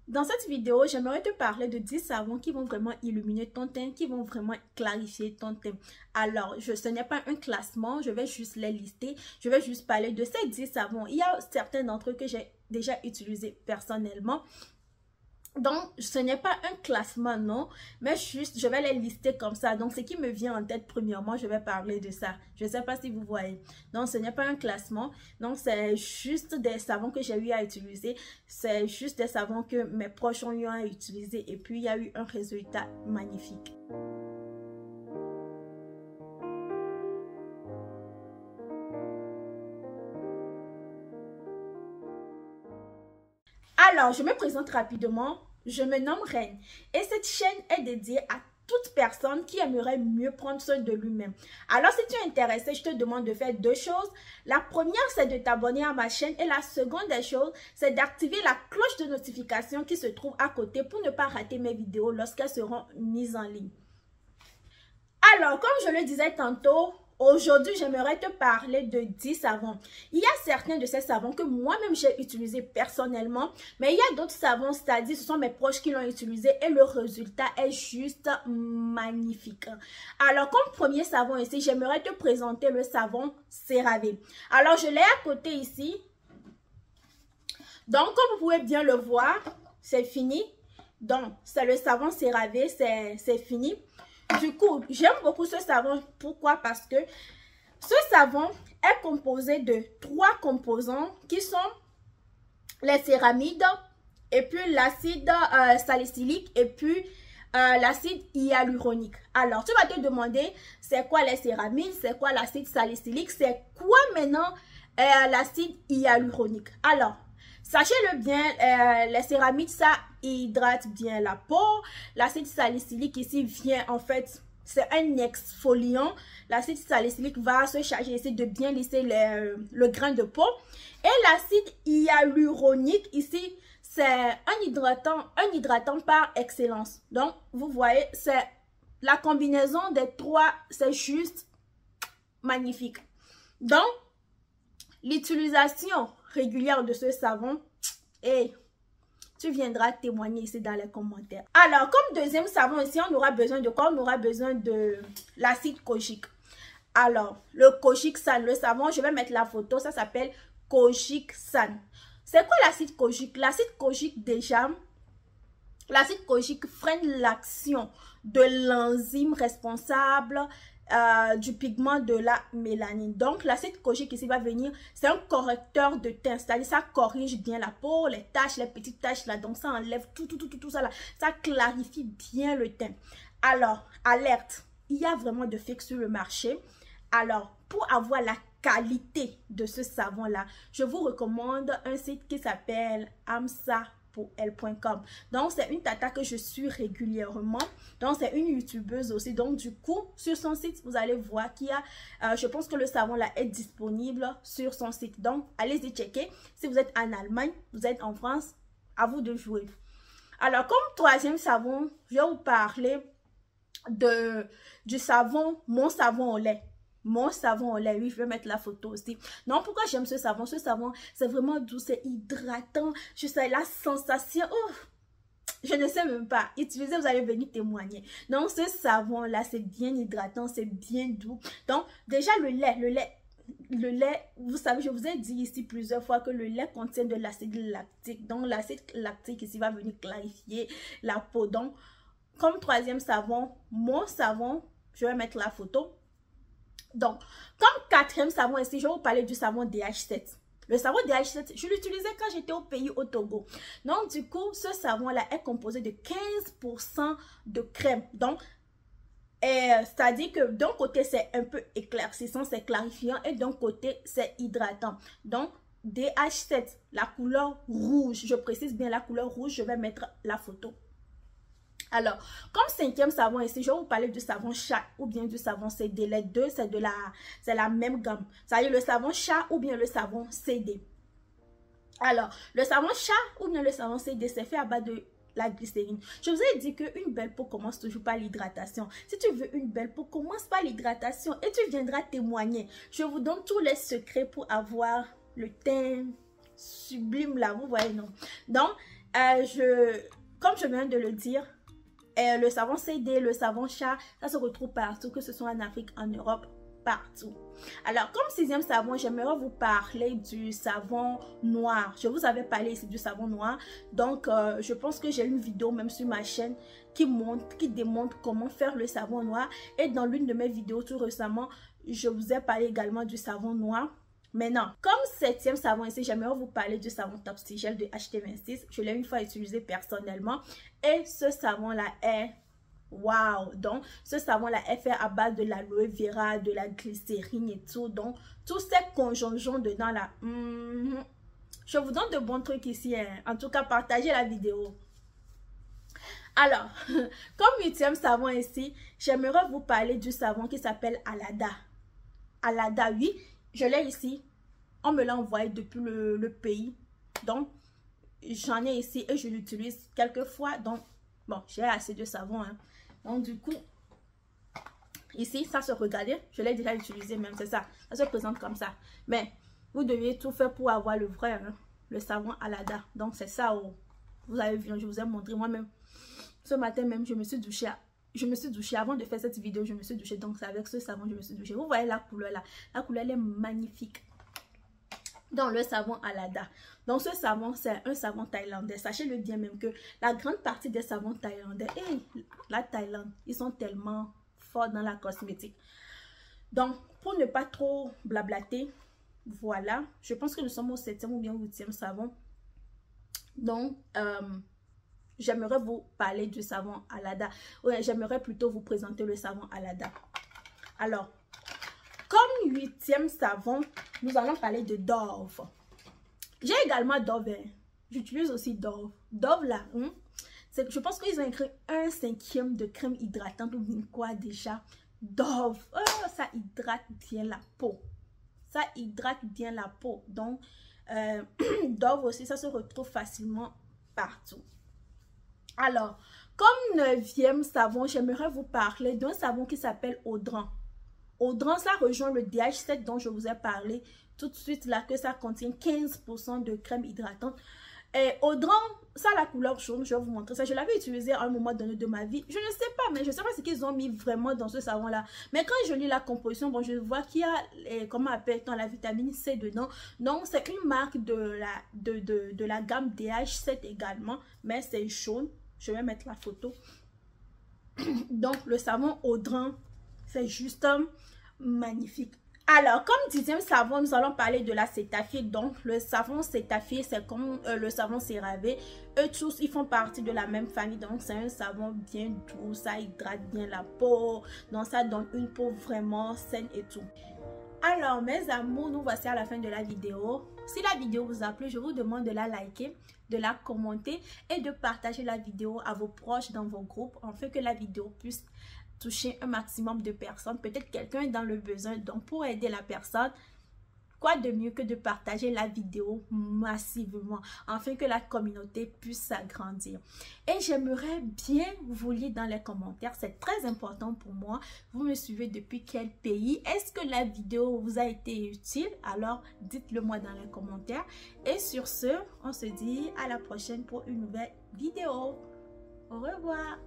Dans cette vidéo, j'aimerais te parler de 10 savons qui vont vraiment illuminer ton teint, qui vont vraiment clarifier ton teint. Alors, ce n'est pas un classement, je vais juste les lister. Je vais juste parler de ces 10 savons. Il y a certains d'entre eux que j'ai déjà utilisés personnellement. Donc, ce n'est pas un classement, non, mais juste, je vais les lister comme ça. Donc, ce qui me vient en tête, premièrement, je vais parler de ça. Je ne sais pas si vous voyez. Donc, ce n'est pas un classement. Donc, c'est juste des savons que j'ai eu à utiliser. C'est juste des savons que mes proches ont eu à utiliser. Et puis, il y a eu un résultat magnifique. Alors, je me présente rapidement. Je me nomme Reine et cette chaîne est dédiée à toute personne qui aimerait mieux prendre soin de lui-même. Alors, si tu es intéressé, je te demande de faire deux choses. La première, c'est de t'abonner à ma chaîne et la seconde des choses, c'est d'activer la cloche de notification qui se trouve à côté pour ne pas rater mes vidéos lorsqu'elles seront mises en ligne. Alors, comme je le disais tantôt, aujourd'hui, j'aimerais te parler de 10 savons. Il y a certains de ces savons que moi-même j'ai utilisés personnellement, mais il y a d'autres savons, c'est-à-dire ce sont mes proches qui l'ont utilisé et le résultat est juste magnifique. Alors, comme premier savon ici, j'aimerais te présenter le savon CeraVe. Alors, je l'ai à côté ici. Donc, comme vous pouvez bien le voir, c'est fini. Donc, c'est le savon CeraVe, c'est fini. Du coup, j'aime beaucoup ce savon. Pourquoi? Parce que ce savon est composé de 3 composants qui sont les céramides et puis l'acide salicylique et puis l'acide hyaluronique. Alors, tu vas te demander, c'est quoi les céramides, c'est quoi l'acide salicylique, c'est quoi maintenant l'acide hyaluronique? Alors, sachez-le bien, les céramides, ça hydrate bien la peau. L'acide salicylique ici vient, en fait, c'est un exfoliant. L'acide salicylique va se charger ici de bien lisser le grain de peau. Et l'acide hyaluronique ici, c'est un hydratant par excellence. Donc, vous voyez, c'est la combinaison des 3, c'est juste magnifique. Donc, l'utilisation régulière de ce savon et tu viendras témoigner ici dans les commentaires. Alors, comme deuxième savon ici, on aura besoin de quoi? On aura besoin de l'acide kojique. Alors, le kojique san, le savon, je vais mettre la photo, ça s'appelle kojique san. C'est quoi l'acide kojique? L'acide kojique déjà, l'acide kojique freine l'action de l'enzyme responsable du pigment de la mélanine. Donc, l'acide kojique ici va venir, c'est un correcteur de teint, c'est-à-dire ça corrige bien la peau, les taches, les petites taches là, donc ça enlève tout ça là, ça clarifie bien le teint. Alors, alerte, il y a vraiment de fake sur le marché. Alors, pour avoir la qualité de ce savon là, je vous recommande un site qui s'appelle amsa.l.com. Donc, c'est une tata que je suis régulièrement. Donc, c'est une youtubeuse aussi. Donc, du coup, sur son site, vous allez voir qu'il y a, je pense que le savon là est disponible sur son site. Donc, allez-y checker. Si vous êtes en Allemagne, vous êtes en France, à vous de jouer. Alors, comme troisième savon, je vais vous parler du savon, mon savon au lait. Mon savon au lait, oui, je vais mettre la photo aussi. Non, pourquoi j'aime ce savon? Ce savon, c'est vraiment doux, c'est hydratant. Je sais, la sensation, oh, je ne sais même pas. Utilisez, vous allez venir témoigner. Donc, ce savon-là, c'est bien hydratant, c'est bien doux. Donc, déjà, le lait, vous savez, je vous ai dit ici plusieurs fois que le lait contient de l'acide lactique. Donc, l'acide lactique ici va venir clarifier la peau. Donc, comme troisième savon, mon savon, je vais mettre la photo. Donc, comme quatrième savon ici, je vais vous parler du savon DH7. Le savon DH7, je l'utilisais quand j'étais au pays, au Togo. Donc, du coup, ce savon-là est composé de 15% de crème. Donc, c'est-à-dire que d'un côté, c'est un peu éclaircissant, c'est clarifiant. Et d'un côté, c'est hydratant. Donc, DH7, la couleur rouge. Je précise bien la couleur rouge, je vais mettre la photo. Alors, comme cinquième savon ici, je vais vous parler du savon chat ou bien du savon CD. Les deux, c'est la même gamme. C'est-à-dire le savon chat ou bien le savon CD. Alors, le savon chat ou bien le savon CD, c'est fait à base de la glycérine. Je vous ai dit qu'une belle peau commence toujours par l'hydratation. Si tu veux une belle peau, commence par l'hydratation et tu viendras témoigner. Je vous donne tous les secrets pour avoir le teint sublime là, vous voyez, non? Donc, Comme je viens de le dire, le savon CD, le savon chat, ça se retrouve partout, que ce soit en Afrique, en Europe, partout. Alors, comme 6e savon, j'aimerais vous parler du savon noir. Je vous avais parlé ici du savon noir. Donc, je pense que j'ai une vidéo même sur ma chaîne qui démontre comment faire le savon noir. Et dans l'une de mes vidéos tout récemment, je vous ai parlé également du savon noir. Maintenant, comme 7e savon ici, j'aimerais vous parler du savon Topsigel de HT26. Je l'ai une fois utilisé personnellement. Et ce savon-là est... Waouh! Donc, ce savon-là est fait à base de l'aloe vera, de la glycérine et tout. Donc, tous ces conjonction dedans là. Je vous donne de bons trucs ici. Hein. En tout cas, partagez la vidéo. Alors, comme 8e savon ici, j'aimerais vous parler du savon qui s'appelle Alada. Alada, oui. Je l'ai ici. On me l'a envoyé depuis le pays. Donc, j'en ai ici et je l'utilise quelques fois. Donc, bon, j'ai assez de savon. Hein. Donc, du coup, ici, ça se regardait. Je l'ai déjà utilisé même, c'est ça. Ça se présente comme ça. Mais, vous devez tout faire pour avoir le vrai, hein, le savon Alada. Donc, c'est ça. Oh. Vous avez vu, je vous ai montré moi-même. Ce matin même, je me suis douchée. Avant de faire cette vidéo, je me suis douchée. Donc, c'est avec ce savon, je me suis douchée. Vous voyez la couleur là. La couleur, elle est magnifique. Dans le savon Alada. Donc, ce savon, c'est un savon thaïlandais. Sachez-le bien même que la grande partie des savons thaïlandais, et la Thaïlande, ils sont tellement forts dans la cosmétique. Donc, pour ne pas trop blablater, voilà. Je pense que nous sommes au 7e ou bien au 8e savon. Donc, j'aimerais vous parler du savon Alada. Ouais, j'aimerais plutôt vous présenter le savon Alada. Alors, comme 8e savon, nous allons parler de Dove. J'ai également Dove. J'utilise aussi Dove. Dove là, je pense qu'ils ont écrit 1/5 de crème hydratante ou bien quoi déjà. Dove, oh, ça hydrate bien la peau. Ça hydrate bien la peau. Donc, Dove aussi, ça se retrouve facilement partout. Alors, comme 9e savon, j'aimerais vous parler d'un savon qui s'appelle Audran. Audran, ça rejoint le DH7 dont je vous ai parlé tout de suite là, que ça contient 15% de crème hydratante. Et Audran, ça a la couleur jaune, je vais vous montrer ça. Je l'avais utilisé à un moment donné de ma vie. Je ne sais pas, mais je ne sais pas ce qu'ils ont mis vraiment dans ce savon-là. Mais quand je lis la composition, bon, je vois qu'il y a, comment appelle-t-on, la vitamine C dedans. Donc, c'est une marque de la gamme DH7 également, mais c'est jaune. Je vais mettre la photo. Donc, le savon Audran, c'est juste magnifique. Alors, comme 10e savon, nous allons parler de la Cetaphil. Donc, le savon Cetaphil, c'est comme le savon CeraVe. Eux tous, ils font partie de la même famille. Donc, c'est un savon bien doux. Ça hydrate bien la peau. Donc, ça donne une peau vraiment saine et tout. Alors, mes amours, nous voici à la fin de la vidéo. Si la vidéo vous a plu, je vous demande de la liker, de la commenter et de partager la vidéo à vos proches dans vos groupes, afin que la vidéo puisse toucher un maximum de personnes. Peut-être quelqu'un est dans le besoin. Donc, pour aider la personne, quoi de mieux que de partager la vidéo massivement, afin que la communauté puisse s'agrandir. Et j'aimerais bien vous lire dans les commentaires. C'est très important pour moi. Vous me suivez depuis quel pays? Est-ce que la vidéo vous a été utile? Alors, dites-le moi dans les commentaires. Et sur ce, on se dit à la prochaine pour une nouvelle vidéo. Au revoir.